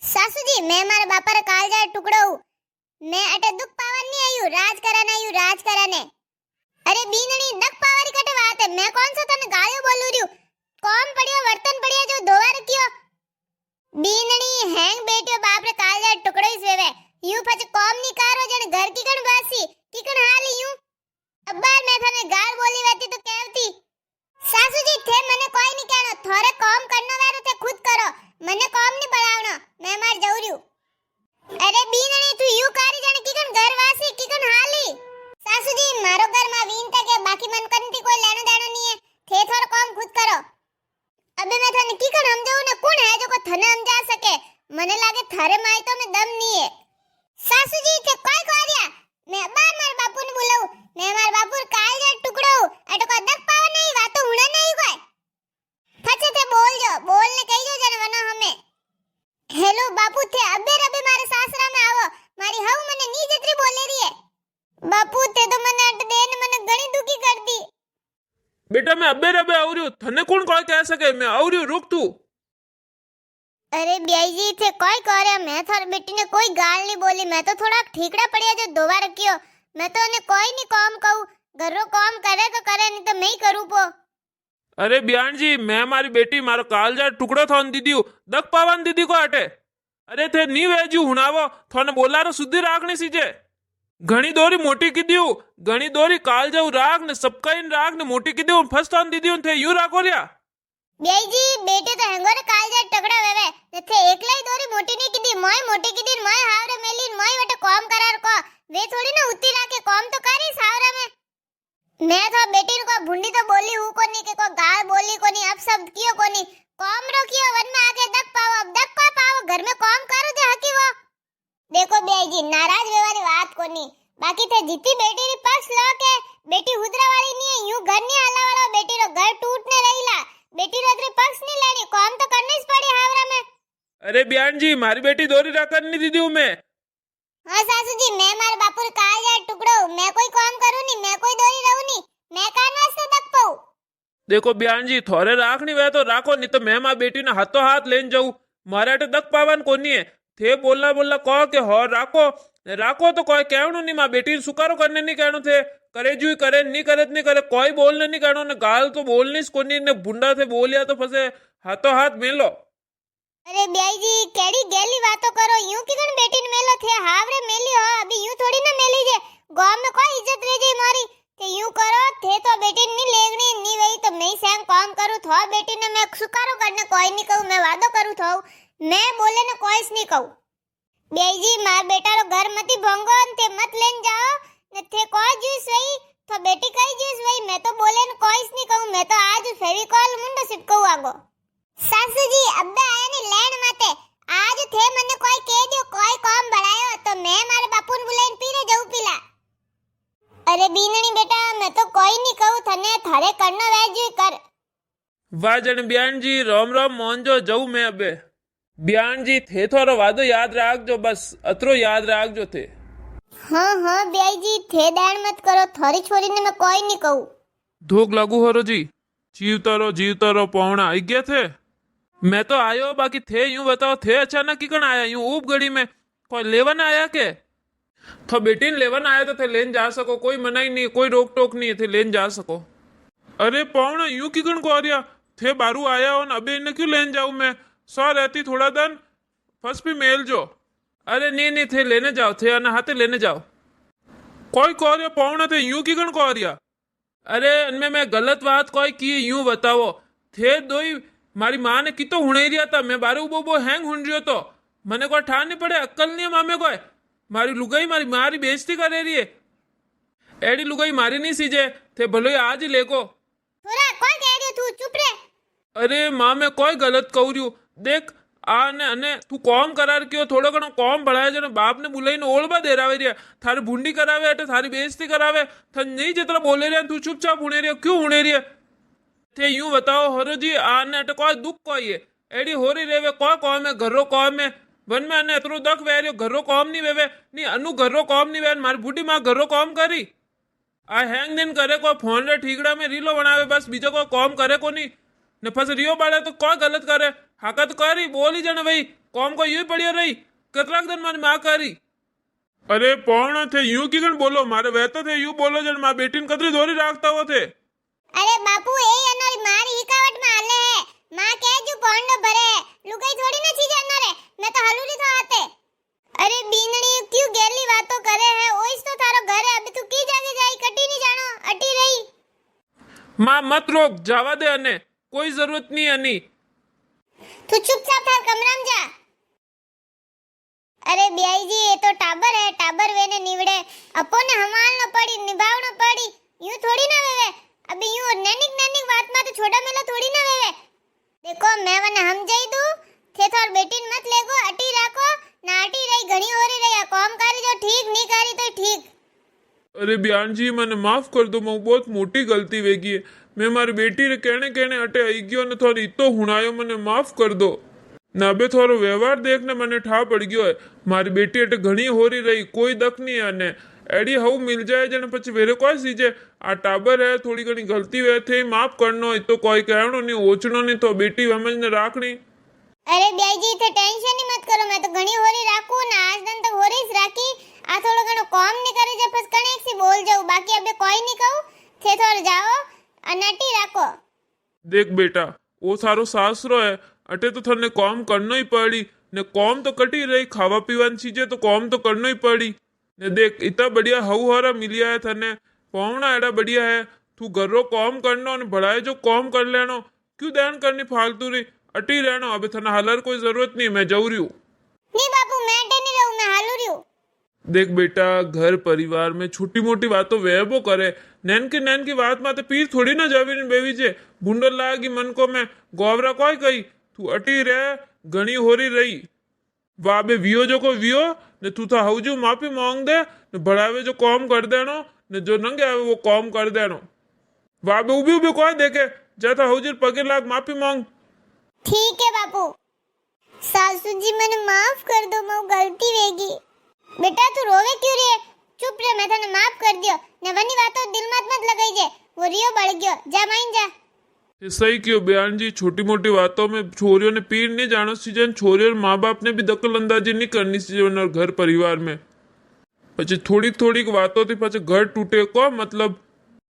सासू जी मैं मारे बापा रे काल जाए टुकड़ो मैं अटे दुख पावन नहीं आयु राज कराने अरे बीनणी दुख पावारी कटे बात है मैं कौन सा तने गालियो बोलू रही हूं कौन पड़ियो वर्तन पड़िया जो धोवा रखियो बीनणी हैंग बेटियो बाप रे काल जाए टुकड़ो ही सेवे यूं पछ कॉम नहीं कारो जण घर की कण बासी की कण हाली यूं अब्बा मैं थाने गाल बोली वेती तो कहती सासू जी थे मने कोई नहीं कहनो थोरे कॉम करनो वेरो ते खुद करो मने कॉम नहीं बढ़ावनो मैं मार जाऊ रही हूं अरे बीनणी तू यूं कारी जण की कण घर वासी की कण हाली सासू जी मारो घर में वीनता के बाकी मन कंती कोई लेनो देनो नहीं है थे थोड़ा काम खुद करो अबे मैं थाने की कण समझाऊं ने कौन है जो को थने समझा सके मने लागे थारे माई तो में दम नहीं है सासू जी थे कोई कार्या मैं बार मार बापू ने बुलाऊं मैं मार बापू काल जा टुकड़ो अटो को दक पावा नहीं वातो हुणे नहीं कोई फचे थे बोल ने कही जो जने वना हमें हेलो बापू थे अबे रबे मारे सासरा में आवो मारी हव मने नी जतरी बोले रही है बापू ते तो मने अट देन मने घणी दुखी कर दी बेटा मैं अबे रबे आव रही हूं थने कौन कोई कह सके मैं आव रही हूं रुक तू अरे ब्याई जी थे कोई करे मैं थार बेटी ने कोई गाल नहीं बोली मैं तो थोड़ा ठीकड़ा पड़िया जो दोवा रखियो मैं तो ने कोई नहीं काम कहूं घरो काम करे तो करे नहीं तो मैं ही करूं पो अरे बयान जी मैं मारी बेटी मारो काल जा टुकड़ो थोन दीदी दक पावन दीदी को अटे अरे थे नी वेजू हुनावो थोने बोलारो सुधी राखनी सीजे घणी दोरी मोटी की दियो घणी दोरी काल जाऊ राग ने सबका इन राग ने मोटी की दियो फर्स्ट थोन दीदी थे यूं राखो रिया ब्याई जी बेटे तो हेंगो रे काल जा टकड़ा वेवे थे एकला ही दोरी मोटी नहीं की दी मोय मोटी की दी मोय हावरे मेली मोय वटे काम करार को वे थोड़ी ना उती राखे काम तो करी सावरा में मैं तो बेटी को भुंडी तो बोली हूं को नहीं के को गाल बोली को नहीं अब शब्द कियो को नहीं काम रोकियो वन में आके दक पाओ अब दक को पाओ घर में काम करो जे हकी वो देखो बेई जी नाराज वेवारी बात को नहीं बाकी थे जीती बेटी री पक्ष लो के बेटी हुदरा वाली नहीं है यूं घर नहीं हला वाला बेटी रो घर टूटने रहीला बेटी रो री पक्ष नहीं लेनी काम तो करनी ही पड़ी हावरा में अरे बयान जी मारी बेटी दोरी राखन नहीं दीदी मैं हां सासू जी मैं मार बापुर काल जा टुकड़ो मैं कोई काम करूं नहीं मैं कोई दोरी रहूं नहीं मैं कान वास्ते दक पाऊं देखो बयान जी थोड़े राखनी वे तो राखो नहीं तो मैं मां बेटी ने हाथों हाथ लेन जाऊं मारे अटे दक पावन कोनी है थे बोलना कहो के हो राखो राखो तो कोई कहणो नहीं मां बेटी सुकारो करने नहीं कहणो थे करे जू करे नहीं करे नहीं करे कोई बोलने नहीं कहणो ने गाल तो बोलनी कोनी ने बुंडा थे बोलिया तो फसे हाथों हाथ मेलो अरे ब्याई जी केड़ी गेली बातों करो यूं की कण बेटी ने मेलो थे हावरे मेली हो अभी यूं थोड़ी ना मेली जे गांव में कोई इज्जत रह जाई मारी ते यूं करो थे तो बेटी नहीं लेगनी नहीं वही तो मैं सेम काम करूं थो बेटी ने मैं सुकारो करने कोई नहीं कहूं मैं वादो करूं थो मैं बोले ने कोई नहीं कहूं ब्याई जी मार बेटा रो घर मती भंगो ते मत लेन जाओ ने थे कोई जूस वही तो बेटी कई जूस वही मैं तो बोले ने कोई नहीं कहूं मैं तो आज फेविकॉल मुंडो चिपकाऊ आगो सासू जी अब्बे आया ने लेन माते आज थे मने कोई कह दियो कोई काम बढ़ायो तो मैं मारे बापू ने बुलाइन पीरे जाऊ पीला अरे बीनणी बेटा मैं तो कोई नहीं कहूं थने थारे करनो वेजू कर वाह जन बयान जी रोम रोम मोहन जो जाऊ मैं अबे बयान जी थे थोरो वादो याद राख जो बस अतरो याद राख जो थे हाँ ब्याई जी थे दान मत करो थोड़ी छोरी ने मैं कोई नहीं कहूं धोक लागू हरो जी जीवता रो पौना आई गया थे मैं तो आयो बाकी थे यूं बताओ थे अचानक की कण आया यूं ऊब घड़ी में कोई लेवन आया के तो बेटी ने लेवन आया तो थे लेन जा सको कोई मनाई नहीं कोई रोक टोक नहीं थे लेन जा सको अरे पौना यूं की कण को रिया थे बारू आया हो न अबे इन्हें क्यों लेन जाऊं मैं सौ रहती थोड़ा दिन फस भी मेल जो अरे नहीं थे लेने जाओ थे ना हाथे लेने जाओ कोई कह रिया पौना थे यूं की कण कह रिया अरे इनमें मैं गलत बात कोई की यूं बताओ थे दोई मारी माँ ने की तो हुणे रिया था मैं बारू बो हैंग हुन रियो तो मने कोई ठान नहीं पड़े अक्कल नहीं है मामे कोई मारी लुगाई मारी मारी बेइज्जती करे रही है एडी लुगाई मारी नहीं सीजे थे भले आज ही लेको थोड़ा कोई कह रही तू चुप रे अरे माँ मैं कोई गलत कहू रही हूँ देख आने अने तू कॉम करार क्यों थोड़ा घणो कॉम बढ़ाया जो बाप ने बुलाई ने ओलबा दे रावे रिया थारी भूंडी करावे अटे थारी बेइज्जती करावे थन नहीं जितना बोले रिया तू चुपचाप हुणे रिया क्यों हुणे रिया थे यूं बताओ हरो जी आने अटे कोई दुख कोई है एडी होरी रेवे कोई कॉम है घरो कॉम है वन में अने अतरो दख वे रियो घरो कॉम नहीं वेवे नहीं अनु घरो कॉम नहीं वे मारी बूढ़ी माँ घरो कॉम करी आ हैंग दिन करे को फोन रे ठीकड़ा में रीलो बनावे बस बीजो को कॉम करे को नहीं ने फस रियो बाड़े तो कोई गलत करे हाका तो करी बोली जन भाई કોમ કોઈ यूं પડ્યો રહી કેટલાક દિન મારી માં કરી અરે પણ थे यूं की कण बोलो मारे वहतो थे यूं बोलो जन मां बेटी ने कतरी दोरी રાખતા હો थे અરે બાપુ એ અનોરી મારી હિકાવટ માં હાલે હે માં કેજુ પોંડો ભરે લુગાઈ થોડી ન ચીજ અનરે मैं तो हलूरी था आते अरे बीनणी क्यों गेली बातों करे है ओइस तो थारो घर है अभी तू की जागे जाई कटी नहीं जानो अटी रही માં મત રોક જવા દે અને કોઈ જરૂરત નહીં આની तू चुपचाप थार कमरा में जा अरे ब्याई जी ये तो टाबर है टाबर वेने निवड़े अपोने हमाल न पड़ी निभावनो पड़ी यूं थोड़ी ना वेवे अभी यूं नैनिक नैनिक बात में तो छोड़ा मेला थोड़ी ना वेवे देखो मैं वने समझाई दूं थे थार बेटी मत लेगो अटी राखो ना अटी रही घणी होरी रही काम करी जो ठीक नहीं करी तो ठीक अरे बयान जी मैंने माफ कर दो मैं बहुत मोटी गलती वेगी है मैं मारी बेटी रे कहने अटे आई गयो ने थोड़ी इतो हुणायो मैंने माफ कर दो ना बे थोड़ो व्यवहार देखने मैंने ठा पड़ गयो है मारी बेटी अटे घणी होरी रही कोई दक नहीं आने एडी हव मिल जाए जने પછી વેરે કોઈ સીજે આ ટાબર હે થોડી ઘણી ગલતી વે थे माफ करनो है तो कोई कहणो नहीं ओचनो नहीं तो बेटी समझने राखनी अरे ब्याई जी थे टेंशन ही मत करो मैं तो घणी होरी राखू ना आज दिन तक होरी ज राखी आ थोड़ो घणो काम नहीं करे जे बस कनेक सी बोल जाऊं बाकी अबे कोई नहीं कहूं थे थोड़ जाओ अनटी राखो देख बेटा वो सारो सासरो है अटे तो थने काम करनो ही पड़ी ने काम तो कटी रही खावा पीवानी चीजें तो काम तो करनो ही पड़ी ने देख इतना बढ़िया हरा मिलिया है थने पौना एड़ा बढ़िया है तू घरो काम करनो ने भड़ाए जो काम कर लेनो क्यों ध्यान करनी फालतू री अटी रहनो अबे थने हालर कोई जरूरत नहीं मैं जाऊ रही हूं नहीं बापू मैं अटे नहीं रहूं मैं हालू रही हूं देख बेटा घर परिवार में छोटी मोटी बातों वेबो करे नैन की बात माते पीर थोड़ी ना जावी ने बेवी जे भूंडर लागी मन को मैं गोवरा कोई कही तू अटी रह घणी होरी रही वाह बे वियो जो को वियो ने तू था हवजू माफी मांग दे ने बढ़ावे जो काम कर देनो ने जो नंगे आवे वो काम कर देनो वाह बे उभी उभी कोई देखे जाता हवजू पगे लाग माफी मांग ठीक है बापू सासू जी मैंने माफ कर दो मैं गलती वेगी बेटा तू रोवे क्यों रे चुप रे मैं तने माफ कर दियो ने वनी बातों दिल मत लगाई जे वो रियो बढ़ गयो जा माइन जा ये सही क्यों बयान जी छोटी मोटी बातों में छोरियों ने पीर नहीं जानो सीजन छोरियों और माँ बाप ने भी दखल अंदाजी नहीं करनी सीजन और घर परिवार में પછી થોડીક બાતોથી પછી ઘર તૂટે કો મતલબ